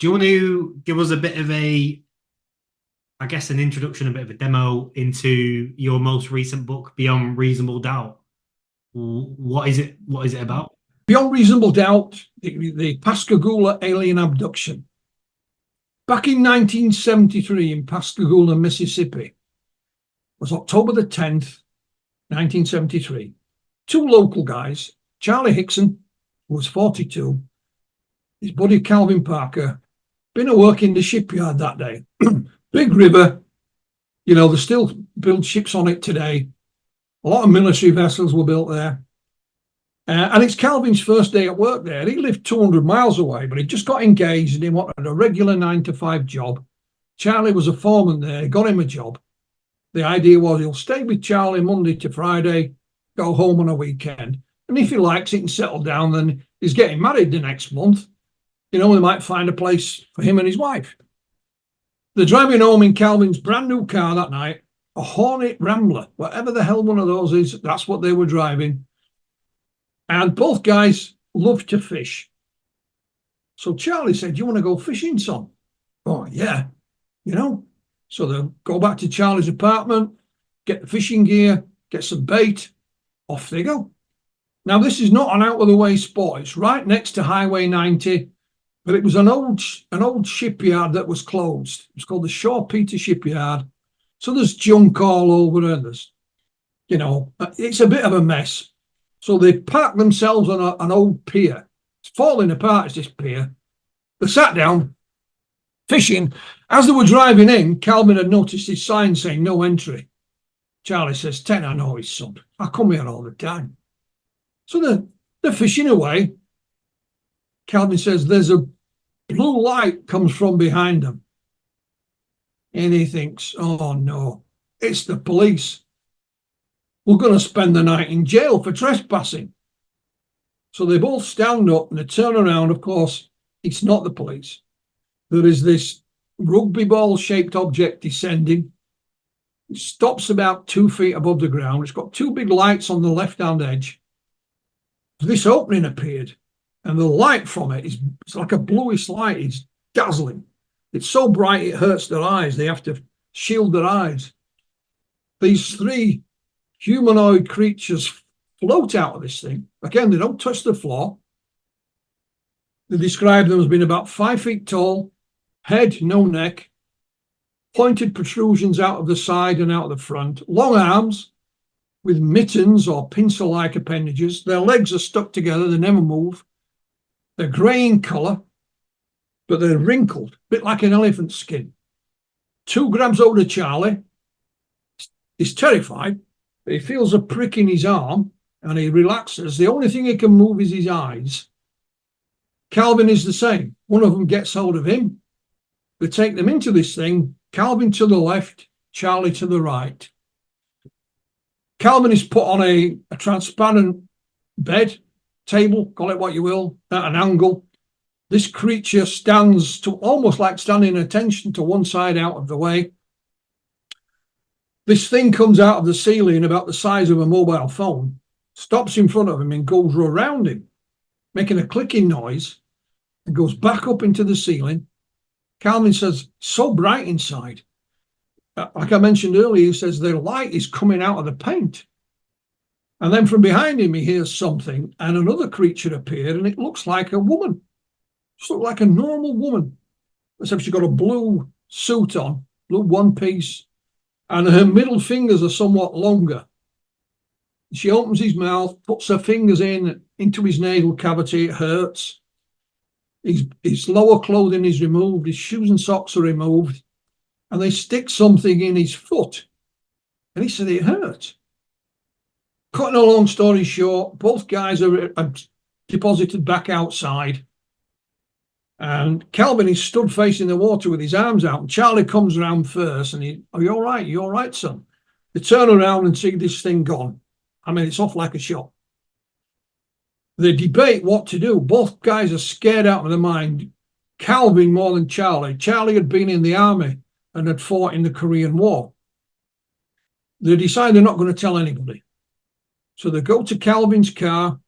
Do you want to give us a bit of I guess, an introduction, a bit of a demo into your most recent book, Beyond Reasonable Doubt? What is it? What is it about? Beyond Reasonable Doubt, the Pascagoula Alien Abduction. Back in 1973 in Pascagoula, Mississippi, was October the 10th, 1973. Two local guys, Charlie Hickson, who was 42, his buddy Calvin Parker, been at work in the shipyard that day. Big river, they still build ships on it today. A lot of military vessels were built there. And it's Calvin's first day at work there. He lived 200 miles away, but he just got engaged and he wanted a regular 9 to 5 job. Charlie was a foreman there. He got him a job. The idea was he'll stay with Charlie Monday to Friday, go home on a weekend. And if he likes it and settle down, then he's getting married the next month. They might find a place for him and his wife. They're driving home in Calvin's brand new car that night, a Hornet Rambler, whatever the hell one of those is, that's what they were driving. And both guys love to fish. So Charlie said, "Do you want to go fishing, son?" "Oh, yeah." So they'll go back to Charlie's apartment, get the fishing gear, get some bait, off they go. Now, this is not an out-of-the-way spot. It's right next to Highway 90, but it was an old shipyard that was closed. It's called the Shaw Peter Shipyard. So there's junk all over and it's a bit of a mess. So they parked themselves on an old pier. It's falling apart, this pier. They sat down, fishing. As they were driving in, Calvin had noticed his sign saying no entry. Charlie says, "Ten, I know his son. I come here all the time." So they're fishing away. Calvin says there's a blue light comes from behind them. And he thinks, "Oh no, it's the police. We're going to spend the night in jail for trespassing." So they both stand up and they turn around. Of course, it's not the police. There is this rugby ball shaped object descending. It stops about 2 feet above the ground. It's got two big lights on the left-hand edge. This opening appeared, and the light from it's like a bluish light. It's dazzling. It's so bright it hurts their eyes. They have to shield their eyes. These three humanoid creatures float out of this thing. Again, they don't touch the floor. They describe them as being about 5 feet tall, head, no neck, pointed protrusions out of the side and out of the front, long arms with mittens or pincer-like appendages. Their legs are stuck together. They never move. They're grey in colour, but they're wrinkled, a bit like an elephant's skin. 2 grabs hold of Charlie. He's terrified. He feels a prick in his arm and he relaxes. The only thing he can move is his eyes. Calvin is the same. One of them gets hold of him. They take them into this thing. Calvin to the left, Charlie to the right. Calvin is put on a transparent bed, table, call it what you will, at an angle. This creature stands to almost like standing attention to one side out of the way. This thing comes out of the ceiling about the size of a mobile phone, stops in front of him and goes around him, making a clicking noise, and goes back up into the ceiling. Calvin says, so bright inside. Like I mentioned earlier, he says the light is coming out of the paint. And then from behind him, he hears something, and another creature appeared, and it looks like a woman. Just looks like a normal woman. Except she's got a blue suit on, blue one piece, and her middle fingers are somewhat longer. She opens his mouth, puts her fingers into his nasal cavity. It hurts. His lower clothing is removed. His shoes and socks are removed. And they stick something in his foot. And he said it hurt. Cutting a long story short, both guys are deposited back outside. And Calvin is stood facing the water with his arms out. And Charlie comes around first and are you all right? You all right, son? They turn around and see this thing gone. I mean, it's off like a shot. They debate what to do. Both guys are scared out of their mind. Calvin more than Charlie. Charlie had been in the army and had fought in the Korean War. They decide they're not going to tell anybody. So they go to Calvin's car.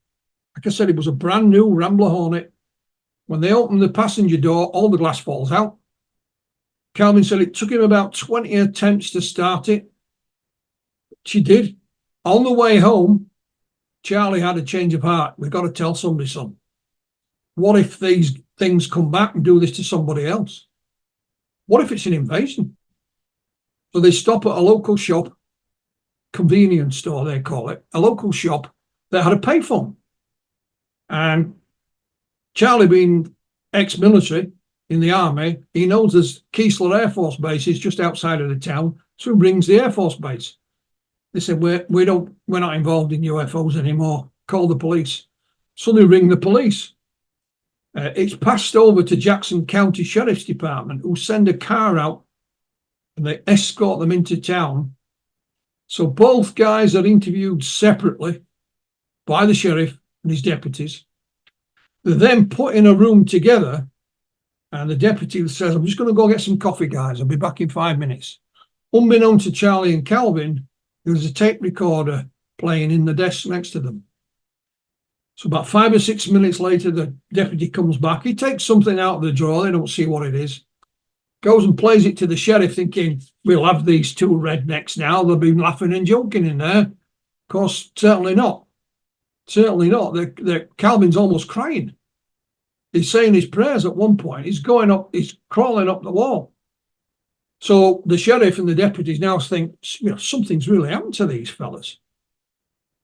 Like I said, it was a brand new Rambler Hornet. When they opened the passenger door, all the glass falls out. Calvin said it took him about 20 attempts to start it. She did. On the way home, Charlie had a change of heart. We've got to tell somebody, son. What if these things come back and do this to somebody else? What if it's an invasion? So they stop at a local shop, convenience store, they call it, a local shop that had a payphone. And Charlie, being ex-military in the army, he knows there's Keesler Air Force Base is just outside of the town, so he rings the Air Force Base. They said, we're not involved in UFOs anymore. Call the police. So they ring the police. It's passed over to Jackson County Sheriff's Department, who send a car out and they escort them into town. So both guys are interviewed separately by the sheriff and his deputies. They're then put in a room together, and the deputy says, I'm just going to go get some coffee, guys. I'll be back in 5 minutes. Unbeknown to Charlie and Calvin, there was a tape recorder playing in the desk next to them. So about 5 or 6 minutes later, the deputy comes back. He takes something out of the drawer. They don't see what it is. Goes and plays it to the sheriff, thinking, we'll have these two rednecks now. They'll be laughing and joking in there. Of course, certainly not. Certainly not. Calvin's almost crying. He's saying his prayers at one point. He's crawling up the wall. So the sheriff and the deputies now think, something's really happened to these fellas.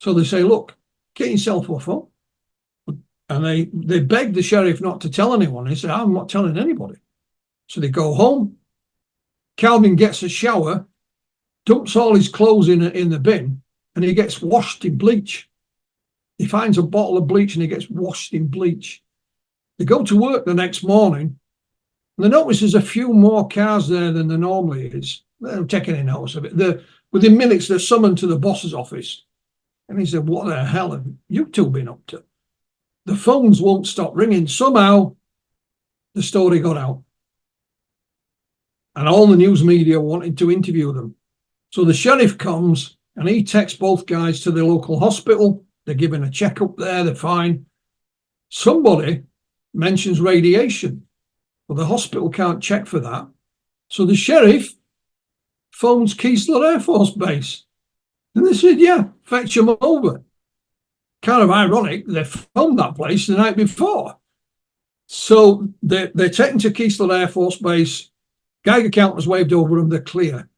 So they say, look, get yourself off up. And they beg the sheriff not to tell anyone. He said, I'm not telling anybody. So they go home. Calvin gets a shower, dumps all his clothes in the bin, and he gets washed in bleach. He finds a bottle of bleach and he gets washed in bleach. They go to work the next morning, and they notice there's a few more cars there than there normally is. They're taking a notice of it. Within minutes, they're summoned to the boss's office. And he said, what the hell have you two been up to? The phones won't stop ringing. Somehow, the story got out. And all the news media wanted to interview them. So the sheriff comes and he takes both guys to the local hospital. They're given a checkup there. They're fine. Somebody mentions radiation. Well, the hospital can't check for that. So the sheriff phones Keesler Air Force Base. And they said, yeah, fetch them over. Kind of ironic, they filmed that place the night before. So they're taken to Keesler Air Force Base. Geiger counters waved over them, they're clear.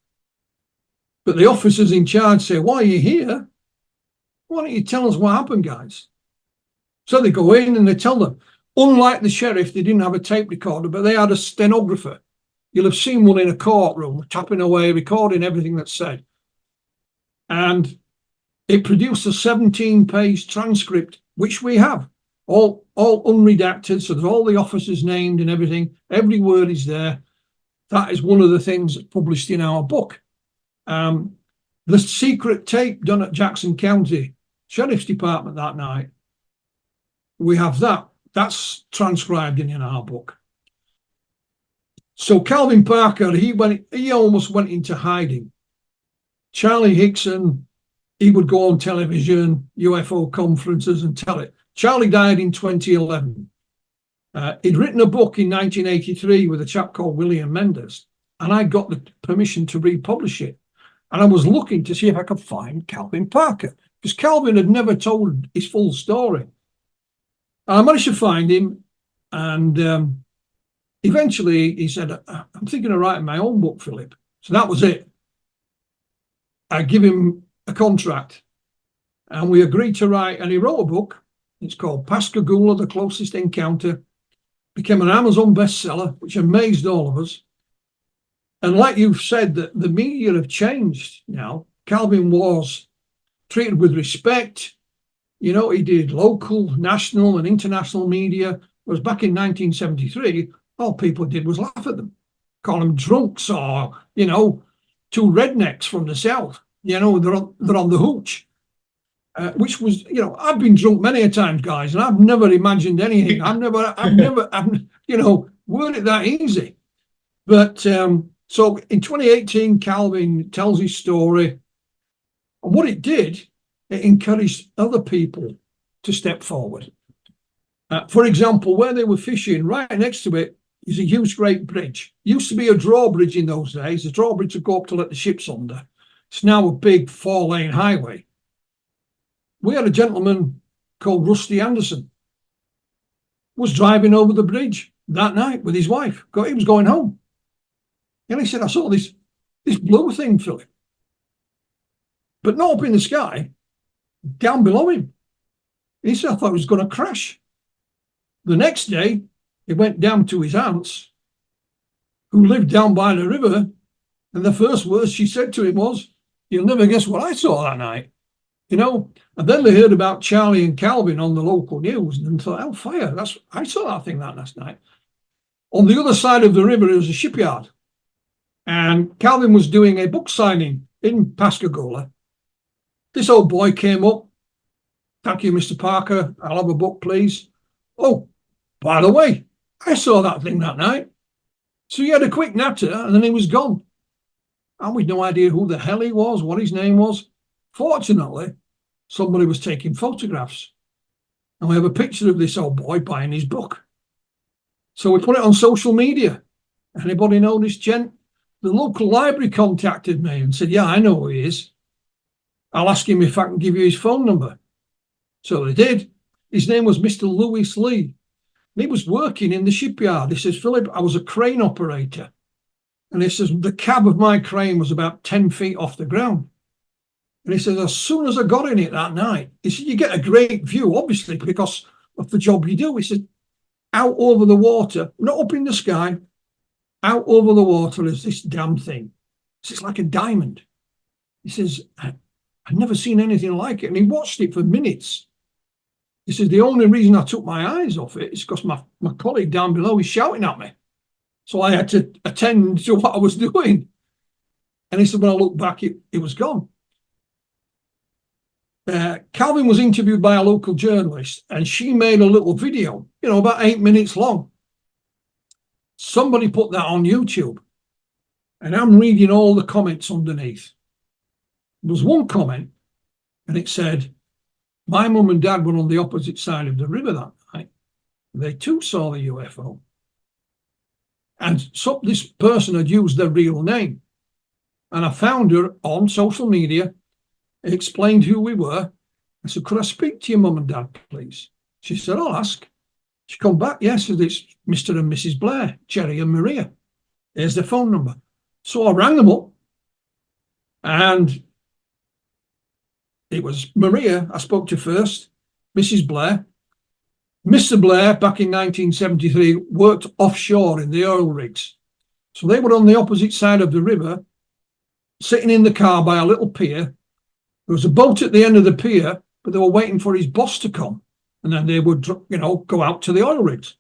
But the officers in charge say, why are you here? Why don't you tell us what happened, guys? So they go in and they tell them. Unlike the sheriff, they didn't have a tape recorder, but they had a stenographer. You'll have seen one in a courtroom, tapping away, recording everything that's said. And it produced a 17-page transcript, which we have, all unredacted. So there's all the officers named and everything. Every word is there. That is one of the things that's published in our book. The secret tape done at Jackson County Sheriff's Department that night, we have that. That's transcribed in our book. So Calvin Parker, he almost went into hiding. Charlie Hickson, he would go on television, UFO conferences and tell it. Charlie died in 2011. He'd written a book in 1983 with a chap called William Mendes, and I got the permission to republish it. And I was looking to see if I could find Calvin Parker, because Calvin had never told his full story. I managed to find him, and eventually he said, I'm thinking of writing my own book, Philip. So that was it. I give him a contract, and we agreed to write, and he wrote a book. It's called Pascagoula, The Closest Encounter. Became an Amazon bestseller, which amazed all of us. And like you've said, that the media have changed now. Calvin was treated with respect. You know, he did local, national, and international media. Whereas back in 1973, all people did was laugh at them, call them drunks, or, you know, two rednecks from the south. You know, they're on the hooch. Which was, you know, I've been drunk many a times, guys, and I've never imagined anything. I've never, you know, weren't it that easy? But so in 2018, Calvin tells his story, and what it did, it encouraged other people to step forward. For example, where they were fishing, right next to it is a huge great bridge. Used to be a drawbridge in those days. The drawbridge would go up to let the ships under. It's now a big 4-lane highway. We had a gentleman called Rusty Anderson was driving over the bridge that night with his wife. He was going home. And he said, I saw this blue thing, Philip. But not up in the sky, down below him. He said, I thought it was going to crash. The next day, he went down to his aunt's, who lived down by the river, and the first words she said to him was, you'll never guess what I saw that night. You know, and then they heard about Charlie and Calvin on the local news and thought, oh, fire, I saw that thing that last night. On the other side of the river, there was a shipyard. And Calvin was doing a book signing in Pascagoula. This old boy came up. Thank you, Mr. Parker. I'll have a book, please. Oh, by the way, I saw that thing that night. So he had a quick natter and then he was gone. And we'd no idea who the hell he was, what his name was. Fortunately, somebody was taking photographs. And we have a picture of this old boy buying his book. So we put it on social media. Anybody know this gent? The local library contacted me and said, yeah, I know who he is. I'll ask him if I can give you his phone number. So they did. His name was Mr. Lewis Lee. And he was working in the shipyard. He says, Philip, I was a crane operator. And he says, the cab of my crane was about 10 feet off the ground. And he says, as soon as I got in it that night, he said, you get a great view, obviously, because of the job you do. He said, out over the water, not up in the sky, out over the water is this damn thing. It's like a diamond. He says, I've never seen anything like it. And he watched it for minutes. He says, the only reason I took my eyes off it is because my colleague down below is shouting at me. So I had to attend to what I was doing. And he said, when I looked back, it was gone. Calvin was interviewed by a local journalist and she made a little video, about 8 minutes long. Somebody put that on YouTube and I'm reading all the comments underneath. There was one comment and it said, my mum and dad were on the opposite side of the river that night. They too saw the UFO. And so this person had used their real name. And I found her on social media, explained who we were. I said, could I speak to your mum and dad, please? She said, I'll ask. She come back, yes, it's Mr. and Mrs. Blair, Jerry and Maria. Here's their phone number. So I rang them up and it was Maria I spoke to first, Mrs. Blair. Mr. Blair, back in 1973, worked offshore in the oil rigs. So they were on the opposite side of the river, sitting in the car by a little pier. There was a boat at the end of the pier, but they were waiting for his boss to come. And then they would, go out to the oil rigs.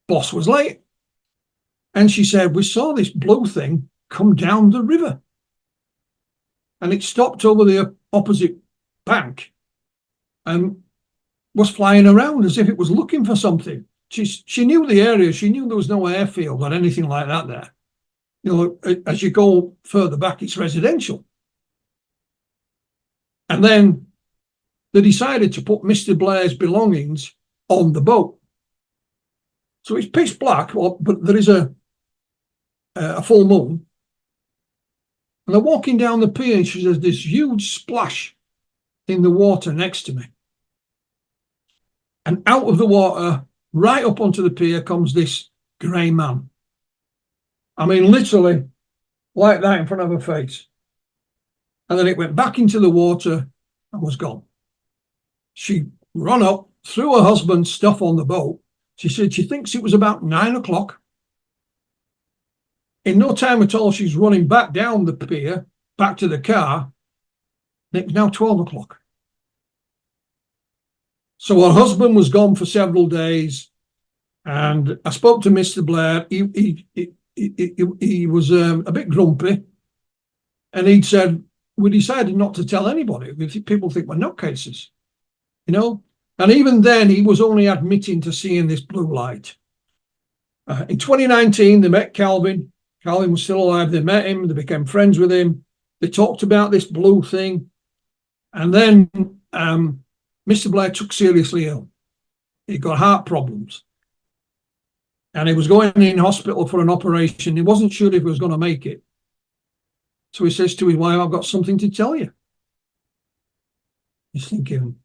Boss was late. And she said, we saw this blue thing come down the river. And it stopped over the opposite bank and was flying around as if it was looking for something. She knew the area. She knew there was no airfield or anything like that there. As you go further back, it's residential. And then they decided to put Mr. Blair's belongings on the boat. So it's pitch black, but there is a full moon. And they're walking down the pier and she says, this huge splash in the water next to me. And out of the water, right up onto the pier, comes this grey man. I mean, literally, like that in front of her face. And then it went back into the water and was gone. She ran up, threw her husband's stuff on the boat. She said she thinks it was about 9 o'clock. In no time at all, she's running back down the pier, back to the car. And it's now 12 o'clock. So her husband was gone for several days. And I spoke to Mr. Blair. He was a bit grumpy. And he'd said, we decided not to tell anybody. People think we're nutcases, And even then, he was only admitting to seeing this blue light. In 2019, they met Calvin. Calvin was still alive. They met him. They became friends with him. They talked about this blue thing. And then Mr. Blair took seriously ill. He got heart problems. And he was going in hospital for an operation. He wasn't sure if he was going to make it. So he says to his wife, I've got something to tell you. He's thinking,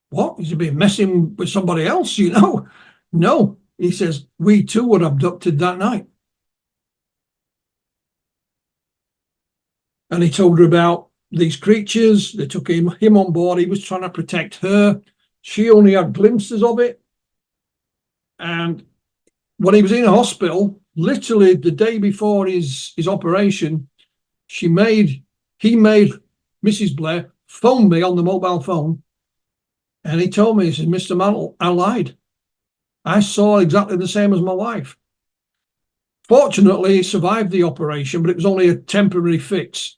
what? He's been messing with somebody else, you know? No. He says, we too were abducted that night. And he told her about these creatures. They took him on board. He was trying to protect her. She only had glimpses of it. And when he was in a hospital, literally the day before his operation, he made Mrs. Blair phone me on the mobile phone. And he told me, he said, Mr. Mantle, I lied. I saw exactly the same as my wife. Fortunately, he survived the operation, but it was only a temporary fix.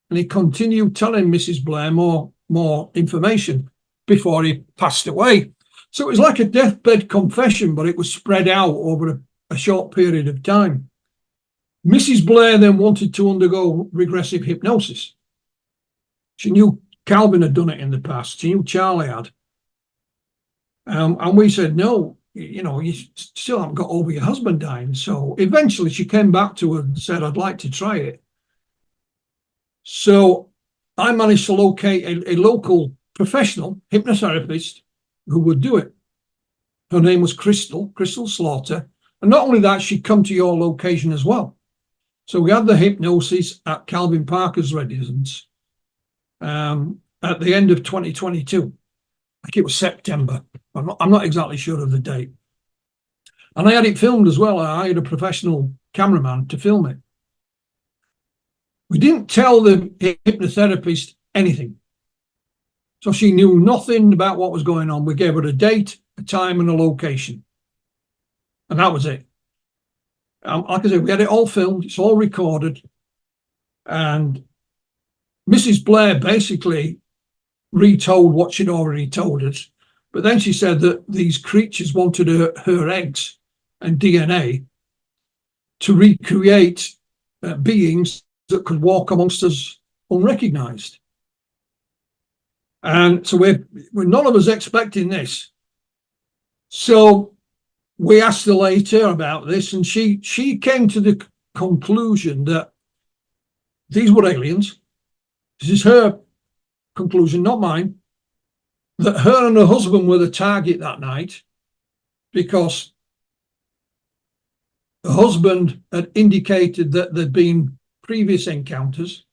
And he continued telling Mrs. Blair more information before he passed away. So it was like a deathbed confession, but it was spread out over a short period of time. Mrs. Blair then wanted to undergo regressive hypnosis. She knew Calvin had done it in the past. She knew Charlie had. And we said, no, you know, you still haven't got over your husband dying. So eventually she came back to her and said, I'd like to try it. So I managed to locate a local professional hypnotherapist who would do it. Her name was Crystal Slaughter. And not only that, she'd come to your location as well. So we had the hypnosis at Calvin Parker's residence at the end of 2022. I think it was September. I'm not exactly sure of the date. And I had it filmed as well. I hired a professional cameraman to film it. We didn't tell the hypnotherapist anything. So she knew nothing about what was going on. We gave her a date, a time, and a location. And that was it. Like I said, we had it all filmed. It's all recorded. And Mrs. Blair basically retold what she'd already told us. But then she said that these creatures wanted her eggs and DNA to recreate beings that could walk amongst us unrecognized. And so we're none of us expecting this. So we asked her later about this, and she came to the conclusion that these were aliens. This is her conclusion, not mine. That her and her husband were the target that night because the husband had indicated that there'd been previous encounters.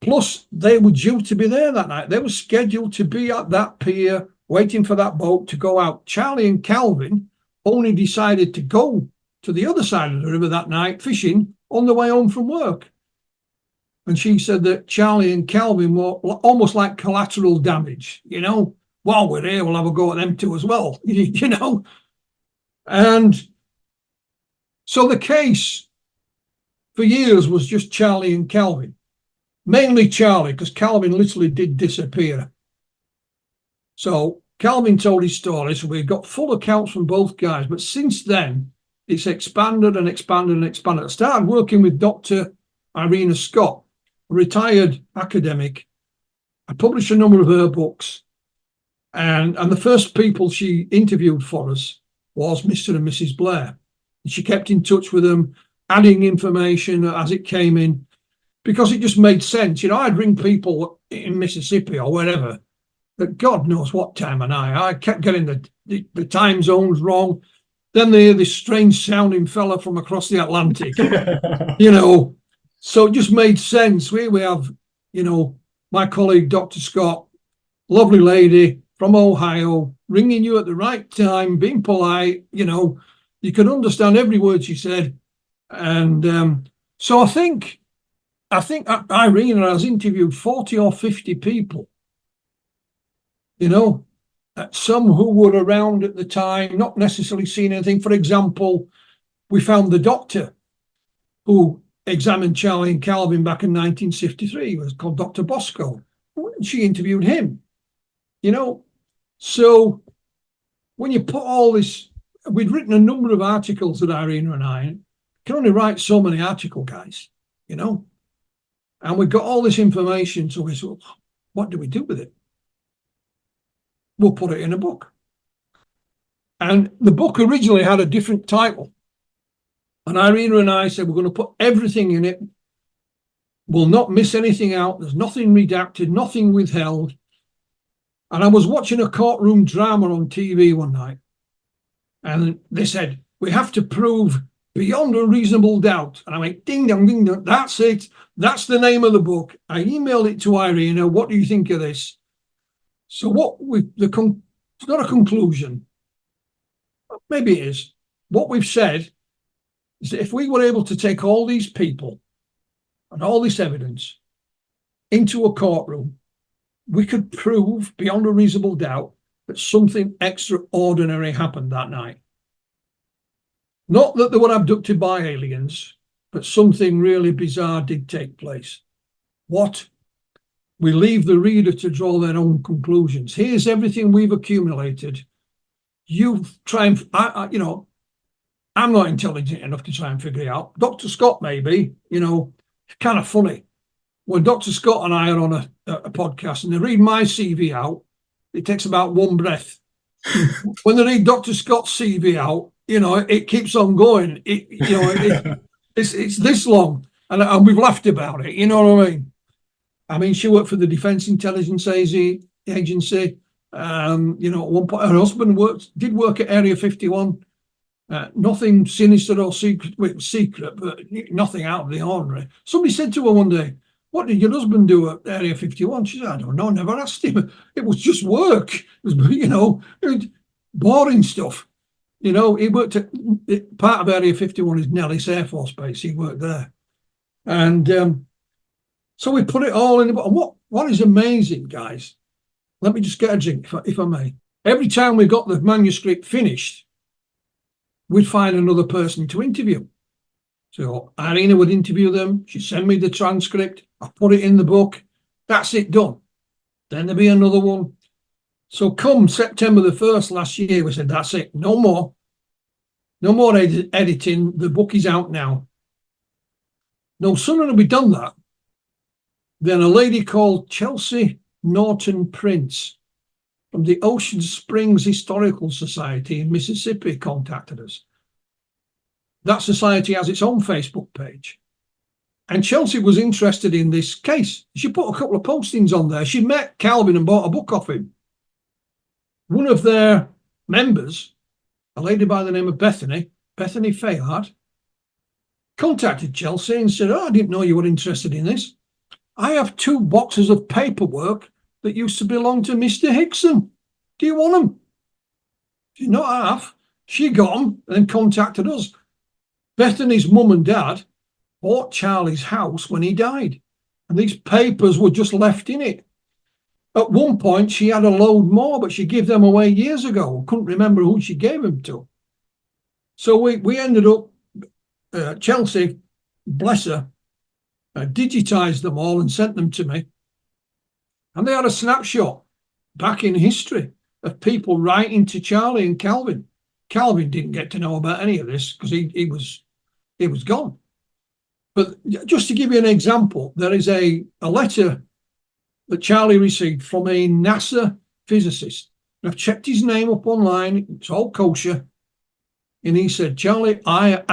Plus, they were due to be there that night. They were scheduled to be at that pier, waiting for that boat to go out. Charlie and Calvin only decided to go to the other side of the river that night, fishing, on the way home from work. And she said that Charlie and Calvin were almost like collateral damage, you know. While we're here, we'll have a go at them too as well, you know. And so the case for years was just Charlie and Calvin. Mainly Charlie, because Calvin literally did disappear. So Calvin told his story, so we've got full accounts from both guys. But since then, it's expanded and expanded and expanded. I started working with Dr. Irena Scott, a retired academic. I published a number of her books. And the first people she interviewed for us was Mr. and Mrs. Blair. And she kept in touch with them, adding information as it came in, because it just made sense. You know, I'd ring people in Mississippi or wherever at God knows what time of night. I kept getting the time zones wrong. Then they hear this strange sounding fella from across the Atlantic, you know. So it just made sense. We have, you know, my colleague, Dr. Scott, lovely lady from Ohio, ringing you at the right time, being polite, you know. You can understand every word she said. And so I think Irena has interviewed 40 or 50 people, you know, some who were around at the time, not necessarily seen anything. For example, we found the doctor who examined Charlie and Calvin back in 1953. He was called Dr. Bosco. She interviewed him, you know. So when you put all this, we'd written a number of articles that Irena and I can only write so many article guys, you know. And we got all this information, so we said, what do we do with it? We'll put it in a book. And the book originally had a different title. And Irina and I said, we're going to put everything in it. We'll not miss anything out. There's nothing redacted, nothing withheld. And I was watching a courtroom drama on TV one night. And they said, we have to prove beyond a reasonable doubt. And I went, ding dong, ding dong. That's it. That's the name of the book. I emailed it to Irina. What do you think of this? So it's not a conclusion. Maybe it is. What we've said is that if we were able to take all these people and all this evidence into a courtroom, we could prove beyond a reasonable doubt that something extraordinary happened that night. Not that they were abducted by aliens, but something really bizarre did take place. What? We leave the reader to draw their own conclusions. Here's everything we've accumulated. You try and, I'm not intelligent enough to try and figure it out. Dr. Scott, maybe, it's kind of funny. When Dr. Scott and I are on a podcast and they read my CV out, it takes about one breath. When they read Dr. Scott's CV out, it keeps on going. It's this long, and we've laughed about it. You know what I mean? I mean, she worked for the Defence Intelligence Agency. At one point, her husband did work at Area 51. Nothing sinister or secret. Well, it was secret, but nothing out of the ordinary. Somebody said to her one day, what did your husband do at Area 51? She said, I don't know, never asked him. It was just work. It was, boring stuff. He worked at part of Area 51 is Nellis Air Force Base. He worked there. And so we put it all in the book. And what is amazing, guys, let me just get a drink, if I may. Every time we got the manuscript finished, we'd find another person to interview. So Irina would interview them. She'd send me the transcript. I put it in the book. That's it, done. Then there'd be another one. So come September the 1st last year, we said, that's it. No more. No more editing. The book is out now. No sooner had we done that, then a lady called Chelsea Norton Prince from the Ocean Springs Historical Society in Mississippi contacted us. That society has its own Facebook page. And Chelsea was interested in this case. She put a couple of postings on there. She met Calvin and bought a book off him. One of their members, a lady by the name of Bethany Fayard, contacted Chelsea and said, I didn't know you were interested in this. I have 2 boxes of paperwork that used to belong to Mr. Hickson. Do you want them? She not half. She got them and then contacted us. Bethany's mum and dad bought Charlie's house when he died, and these papers were just left in it. At one point, she had a load more, but she gave them away years ago. Couldn't remember who she gave them to. So we ended up, Chelsea, bless her, digitized them all and sent them to me. And they had a snapshot back in history of people writing to Charlie and Calvin. Calvin didn't get to know about any of this because he was gone. But just to give you an example, there is a letter that Charlie received from a NASA physicist. I've checked his name up online. It's all kosher. And he said, Charlie, I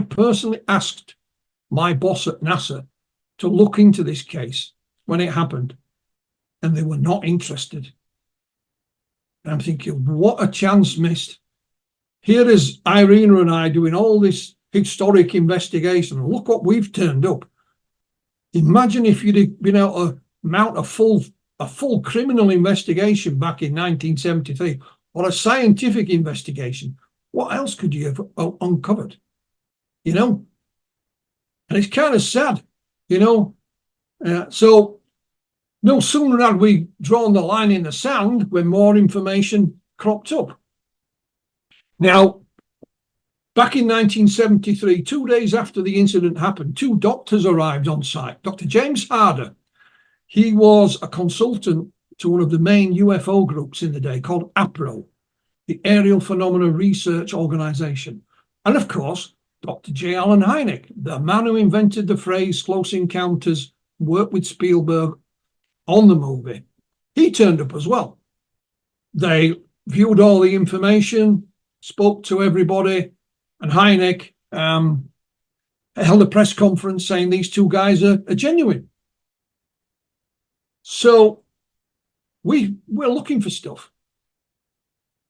personally asked my boss at NASA to look into this case when it happened, and they were not interested. And I'm thinking, what a chance missed. Here is Irina and I doing all this historic investigation. Look what we've turned up. Imagine if you'd been able to mount a full criminal investigation back in 1973 or a scientific investigation. What else could you have uncovered? And it's kind of sad, So no sooner had we drawn the line in the sand when more information cropped up. Now, back in 1973, 2 days after the incident happened, 2 doctors arrived on site. Dr. James Harder, he was a consultant to one of the main UFO groups in the day called APRO, the Aerial Phenomena Research Organization. And of course, Dr. J. Allen Hynek, the man who invented the phrase close encounters, worked with Spielberg on the movie. He turned up as well. They viewed all the information. spoke to everybody, and Hynek held a press conference saying these two guys are genuine. So we're looking for stuff.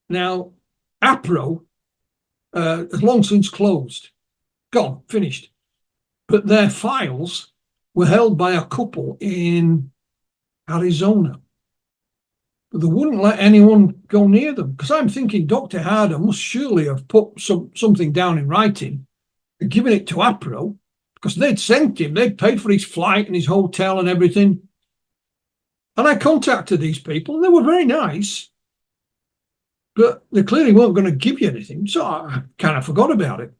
Now, APRO has long since closed, gone, finished. But their files were held by a couple in Arizona. But they wouldn't let anyone go near them, because I'm thinking Dr. Harder must surely have put something down in writing and given it to APRO, because they'd sent him, they'd paid for his flight and his hotel and everything. And I contacted these people, and they were very nice, but they clearly weren't going to give you anything. So I kind of forgot about it.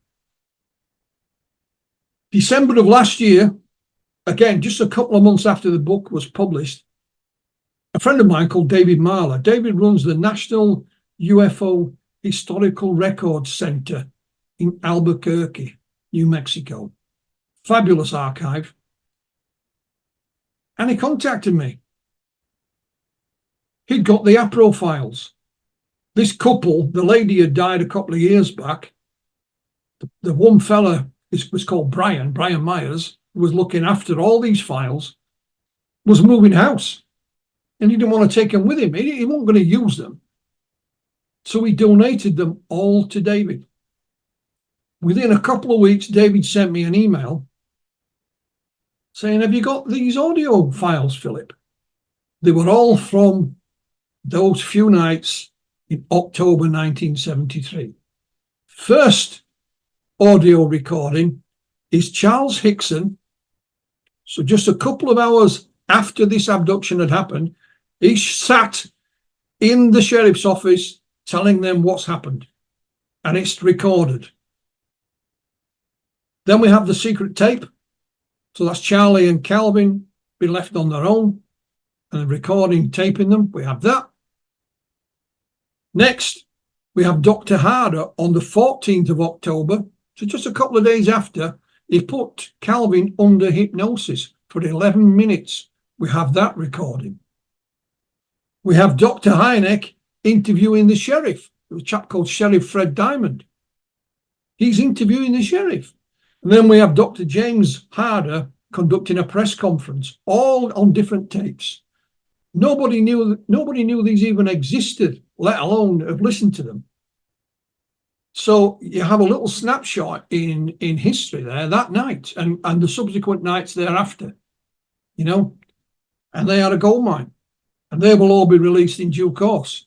December of last year, again, just a couple of months after the book was published, a friend of mine called David Marler. David runs the National UFO Historical Records Center in Albuquerque, New Mexico. Fabulous archive. And he contacted me. He'd got the APRO files. This couple, the lady had died a couple of years back. The one fella was called Brian Myers, who was looking after all these files, was moving house. And he didn't want to take them with him. He wasn't going to use them. So he donated them all to David. Within a couple of weeks, David sent me an email saying, have you got these audio files, Philip? They were all from those few nights in October 1973. First audio recording is Charles Hickson. So just a couple of hours after this abduction had happened, he sat in the sheriff's office telling them what's happened, and it's recorded. Then we have the secret tape. So that's Charlie and Calvin being left on their own and the recording taping them. We have that. Next, we have Dr. Harder on the 14th of October. So just a couple of days after, he put Calvin under hypnosis for 11 minutes. We have that recording. We have Dr. Hynek interviewing the sheriff. There was a chap called Sheriff Fred Diamond. He's interviewing the sheriff. And then we have Dr. James Harder conducting a press conference, all on different tapes. Nobody knew these even existed, let alone have listened to them. So you have a little snapshot in history there that night and the subsequent nights thereafter, and they are a goldmine, and they will all be released in due course.